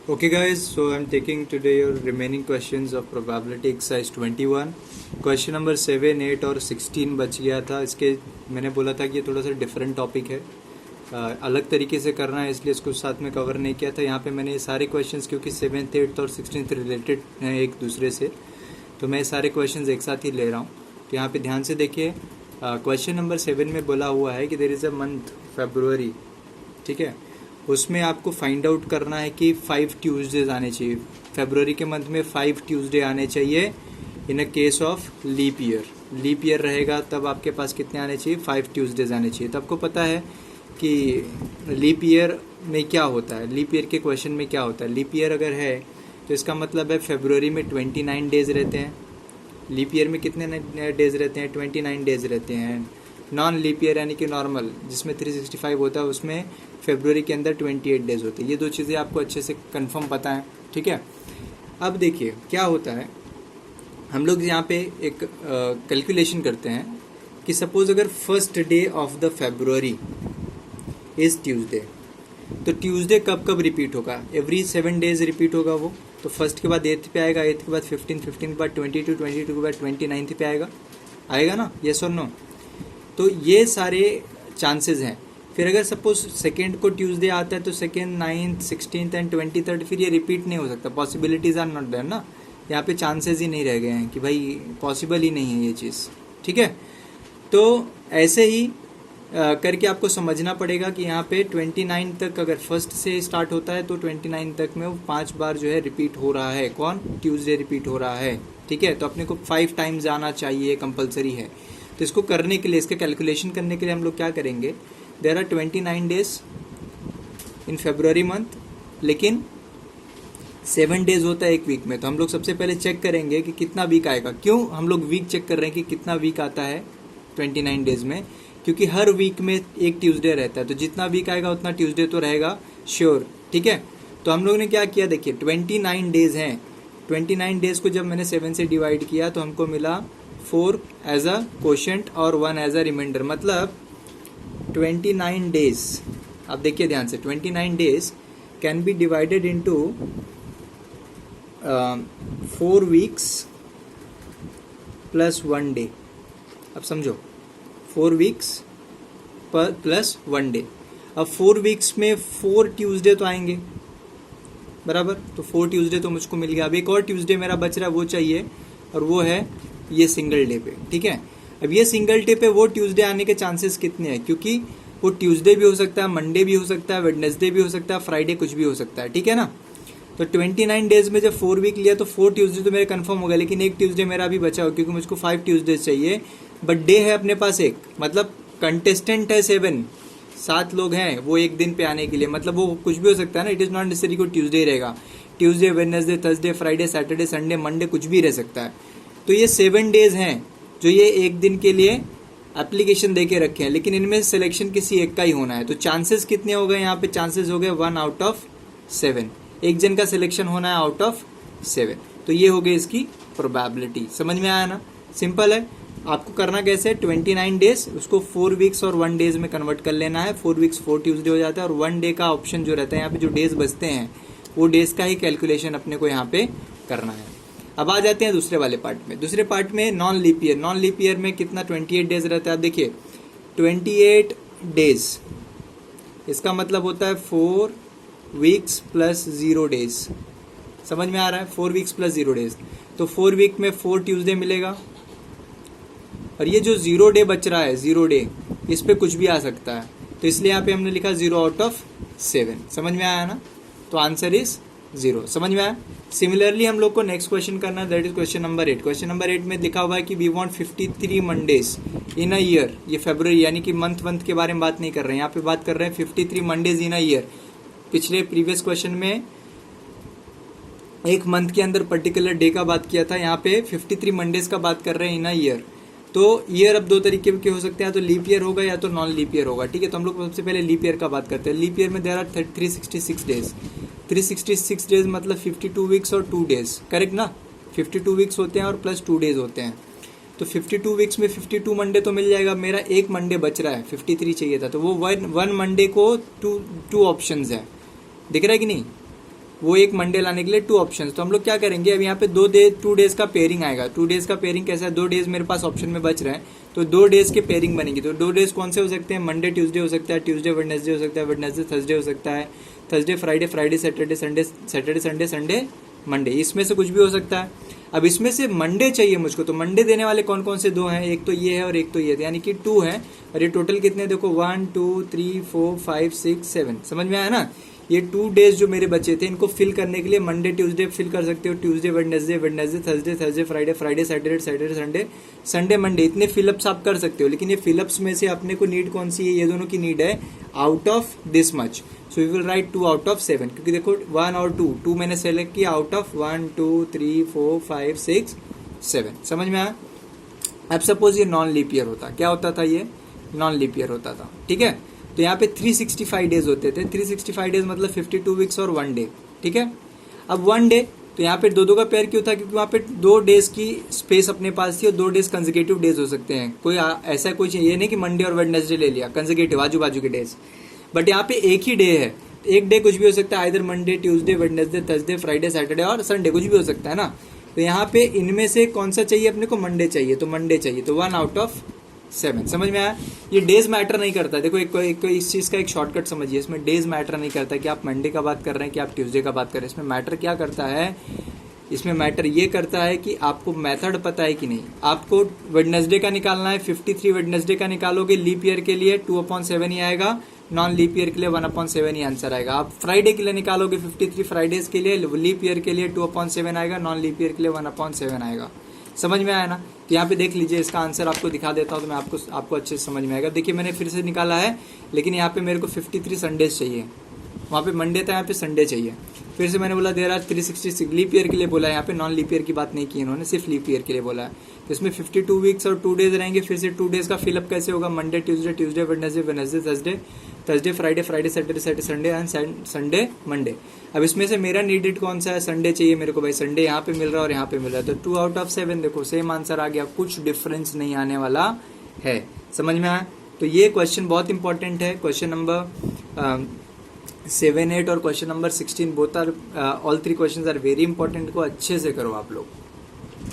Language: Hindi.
Okay guys, so I'm taking today your remaining questions of probability exercise 21. Question number 7, 8 और 16 बच गया था। इसके मैंने बोला था कि ये थोड़ा सा डिफरेंट टॉपिक है, अलग तरीके से करना है, इसलिए इसको साथ में कवर नहीं किया था। यहाँ पे मैंने ये सारे क्वेश्चंस, क्योंकि 7th, 8th और 16th रिलेटेड हैं एक दूसरे से, तो मैं सारे क्वेश्चंस एक साथ ही ले रहा हूँ। तो यहाँ पे ध्यान से देखिए, क्वेश्चन नंबर 7 में बोला हुआ है कि देयर इज़ अ मंथ फरवरी, ठीक है। उसमें आपको फाइंड आउट करना है कि 5 ट्यूसडेज आने चाहिए। फरवरी के मंथ में 5 ट्यूसडे आने चाहिए in a case of leap year. Leap year रहेगा तब आपके पास कितने आने चाहिए? 5 ट्यूसडेज आने चाहिए। तो आपको पता है कि लीप ईयर में क्या होता है, लीप ईयर के क्वेश्चन में क्या होता है। लीप ईयर अगर है तो इसका मतलब है फरवरी में 29 डेज रहते हैं। लीप ईयर में कितने डेज रहते हैं? 29 डेज रहते हैं। नॉन लीप ईयर यानी कि नॉर्मल जिसमें 365 होता है, उसमें फरवरी के अंदर 28 डेज होते हैं। ये दो चीज़ें आपको अच्छे से कंफर्म पता है, ठीक है। अब देखिए क्या होता है, हम लोग यहाँ पे एक कैलकुलेशन करते हैं कि सपोज अगर first day of the February is Tuesday, तो ट्यूसडे कब कब रिपीट होगा? एवरी 7 डेज रिपीट होगा वो। तो फर्स्ट के बाद 8th पे आएगा, 8th के बाद 15, 15 के बाद 22, 22 के बाद 29 पे आएगा ना, यस और नो। तो ये सारे चांसेस हैं। फिर अगर सपोज सेकेंड को ट्यूसडे आता है तो second, 9th, 16th and 23rd, फिर ये रिपीट नहीं हो सकता। पॉसिबिलिटीज आर नॉट देयर ना, यहाँ पे चांसेस ही नहीं रह गए हैं कि भाई पॉसिबल ही नहीं है ये चीज़, ठीक है। तो ऐसे ही करके आपको समझना पड़ेगा कि यहाँ पे 29 तक अगर फर्स्ट से स्टार्ट होता है तो 29 तक में वो 5 बार जो है रिपीट हो रहा है। कौन? ट्यूसडे रिपीट हो रहा है, ठीक है। तो अपने को 5 टाइम्स आना चाहिए, कंपलसरी है। तो इसको करने के लिए, इसके कैलकुलेशन करने के लिए हम लोग क्या करेंगे, there are 29 days in February month, लेकिन 7 डेज होता है एक वीक में। तो हम लोग सबसे पहले चेक करेंगे कि कितना वीक आएगा। क्यों हम लोग वीक चेक कर रहे हैं कि कितना वीक आता है 29 डेज में? क्योंकि हर वीक में एक ट्यूसडे रहता है, तो जितना वीक आएगा उतना ट्यूसडे तो रहेगा श्योर, ठीक है। तो हम लोग ने क्या किया, देखिए 29 डेज हैं। 29 डेज को जब मैंने 7 से डिवाइड किया तो हमको मिला 4 एज अ क्वोशंट और 1 एज अ रिमाइंडर। मतलब 29 डेज, अब देखिए ध्यान से, 29 days can be divided into 4 weeks plus 1 day. अब समझो, 4 वीक्स प्लस 1 डे। अब 4 वीक्स में 4 ट्यूसडे तो आएंगे, बराबर। तो 4 ट्यूसडे तो मुझको मिल गया। अब एक और ट्यूसडे मेरा बच रहा है, वो चाहिए, और वो है ये सिंगल डे पे, ठीक है। अब ये सिंगल डे पे वो ट्यूसडे आने के चांसेस कितने हैं? क्योंकि वो ट्यूसडे भी हो सकता है, मंडे भी हो सकता है, वेडनेसडे भी हो सकता है, फ्राइडे, कुछ भी हो सकता है, ठीक है ना। तो 29 डेज में जब 4 वीक लिया तो 4 ट्यूसडे तो मेरे कंफर्म हो गया, लेकिन एक ट्यूसडे मेरा अभी बचा हो, क्योंकि मुझको 5 ट्यूसडेज चाहिए। बट डे है अपने पास एक, मतलब कंटेस्टेंट है 7 लोग हैं वो एक दिन पे आने के लिए। मतलब वो कुछ भी हो सकता है ना, इट इज नॉट नेसेसरी को ट्यूसडे रहेगा। Tuesday, Wednesday, Thursday, Friday, Saturday, Sunday, Monday, कुछ भी रह सकता है। तो ये 7 डेज हैं जो ये एक दिन के लिए एप्लीकेशन दे के रखे हैं, लेकिन इनमें सिलेक्शन किसी एक का ही होना है। तो चांसेस कितने हो गए यहाँ पे? चांसेस हो गए 1 आउट ऑफ 7। एक जन का सिलेक्शन होना है आउट ऑफ 7। तो ये हो गई इसकी प्रोबेबिलिटी। समझ में आया ना? सिंपल है। आपको करना कैसे है, 29 डेज उसको 4 वीक्स और 1 डेज में कन्वर्ट कर लेना है। 4 वीक्स 4 ट्यूसडे हो जाता है, और 1 डे का ऑप्शन जो रहता है यहाँ पे, जो डेज बचते हैं वो डेज का ही कैलकुलेशन अपने को यहाँ पे करना है। अब आ जाते हैं दूसरे वाले पार्ट में। दूसरे पार्ट में non leap year. Non leap year में कितना? 28 डेज रहता है। अब देखिए 28 डेज, इसका मतलब होता है 4 वीक्स प्लस 0 डेज। समझ में आ रहा है? 4 वीक्स प्लस 0 डेज। तो 4 वीक में 4 ट्यूसडे मिलेगा, और ये जो 0 डे बच रहा है, 0 डे, इस पे कुछ भी आ सकता है। तो इसलिए यहाँ पे हमने लिखा 0 आउट ऑफ 7। समझ में आया ना? तो आंसर इज 0। समझ में आया? सिमिलरली हम लोग को नेक्स्ट क्वेश्चन करना है, that is question number 8। Question number 8 में लिखा हुआ है कि we want 53 Mondays in a year. ये फरवरी यानी कि मंथ के बारे में बात नहीं कर रहे हैं, यहाँ पे बात कर रहे हैं 53 मंडेज इन अ ईयर। पिछले प्रीवियस क्वेश्चन में एक मंथ के अंदर पर्टिकुलर डे का बात किया था, यहाँ पे 53 मंडेज का बात कर रहे हैं इन अ ईयर। तो ईयर अब 2 तरीके के हो सकते हैं, तो लीप ईयर होगा या तो नॉन लीप ईयर होगा, ठीक है। तो हम लोग सबसे पहले लीप ईयर का बात करते हैं। लीप ईयर में देयर आर 366 डेज। 366 डेज मतलब 52 वीक्स और 2 डेज, करेक्ट ना। 52 वीक्स होते हैं और प्लस 2 डेज होते हैं। तो 52 वीक्स में 52 मंडे तो मिल जाएगा। मेरा एक मंडे बच रहा है, 53 चाहिए था, तो वो वन मंडे को टू ऑप्शंस है। दिख रहा है कि नहीं? वो एक मंडे लाने के लिए 2 ऑप्शंस। तो हम लोग क्या करेंगे, अब यहाँ पे 2 डेज का पेयरिंग आएगा। 2 डेज का पेयरिंग कैसा है, 2 डेज मेरे पास ऑप्शन में बच रहे हैं, तो 2 डेज के पेयरिंग बनेगी। तो 2 डेज कौन से हो सकते हैं, मंडे ट्यूसडे हो सकता है, ट्यूसडे वेडनेसडे हो सकता है, वेडनेसडे थर्सडे हो सकता है, Thursday Friday, Friday Saturday Sunday, Saturday Sunday, Sunday Monday, इसमें से कुछ भी हो सकता है। अब इसमें से मंडे चाहिए मुझको, तो मंडे देने वाले कौन कौन से 2 हैं, एक तो ये है और एक तो ये है, यानी कि 2 है। और ये टोटल कितने, देखो 1 2 3 4 5 6 7, समझ में आया ना। ये 2 डेज जो मेरे बचे थे, इनको फिल करने के लिए मंडे ट्यूसडे फिल कर सकते हो, Tuesday Wednesday, Wednesday Thursday, Thursday Friday, Friday Saturday, Saturday Sunday, Sunday Monday, इतने फिलअप्स आप कर सकते हो। लेकिन ये फिलअप्स में से अपने को नीड कौन सी है, ये दोनों की नीड है out of this much. So we will write 2 out of 7, क्योंकि देखो 1 और 2 मैंने सेलेक्ट किया आउट ऑफ 1 2 3 4 5 6 7, समझ में आया। अब सपोज ये नॉन लीप ईयर होता, क्या होता था, ये नॉन लीप ईयर होता था, ठीक है। तो यहाँ पे 365 डेज होते थे, 365 डेज मतलब 52 वीक्स और 1 डे, ठीक है। अब 1 डे, तो यहाँ पे 2 का पेयर क्यों था, क्योंकि वहाँ पे 2 डेज की स्पेस अपने पास थी और 2 डेज कंसेक्यूटिव डेज हो सकते हैं। कोई ऐसा कोई ये नहीं कि मंडे और वेडनेसडे ले लिया कंसेक्यूटिव आजू बाजू के डेज, बट यहाँ पे एक ही डे है। एक डे कुछ भी हो सकता है, इधर Monday Tuesday Wednesday Thursday Friday Saturday और संडे, कुछ भी हो सकता है ना। तो यहाँ पे इनमें से कौन सा चाहिए अपने को, मंडे चाहिए, तो मंडे चाहिए, तो 1 आउट ऑफ 7, समझ में आया। ये डेज मैटर नहीं करता, देखो एक इस चीज का एक शॉर्टकट समझिए, इसमें डेज मैटर नहीं करता कि आप मंडे का बात कर रहे हैं कि आप ट्यूसडे का बात कर रहे हैं। इसमें मैटर क्या करता है, इसमें मैटर ये करता है कि आपको मेथड पता है कि नहीं। आपको वेडनेसडे का निकालना है, 53 वेडनेसडे का निकालोगे लीप ईयर के लिए 2/7 ही आएगा, नॉन लीप ईयर के लिए 1/7 ही आंसर आएगा। आप फ्राइडे के लिए निकालोगे 53 फ्राइडेज के लिए, लीप ईयर के लिए 2/7 आएगा, नॉन लीप ईयर के लिए 1/7 आएगा, समझ में आया ना। तो यहाँ पे देख लीजिए, इसका आंसर आपको दिखा देता हूँ तो मैं आपको अच्छे से समझ में आएगा। देखिए मैंने फिर से निकाला है, लेकिन यहाँ पे मेरे को 53 संडेज चाहिए, वहाँ पे मंडे था, यहाँ पे संडे चाहिए। फिर से मैंने बोला देर आर 366 लीप ईयर के लिए बोला है, यहाँ पे नॉन लीप ईयर की बात नहीं की इन्होंने, सिर्फ लीप ईयर के लिए बोला है। तो इसमें 52 वीक्स और 2 डेज रहेंगे। फिर से 2 डेज का फिलअप कैसे होगा, Monday Tuesday, Tuesday Wednesday, Wednesday Thursday, Thursday Friday, Friday Saturday, Saturday Sunday and Sunday Monday. अब इसमें से मेरा नीडेड कौन सा है, संडे चाहिए मेरे को भाई, संडे यहाँ पे मिल रहा है और यहाँ पे मिल रहा है, तो 2 आउट ऑफ 7, देखो सेम आंसर आ गया, कुछ डिफरेंस नहीं आने वाला है, समझ में आया। तो ये क्वेश्चन बहुत इंपॉर्टेंट है, क्वेश्चन नंबर 7, 8 और question number 16 both are all 3 questions are very important, को अच्छे से करो आप लोग।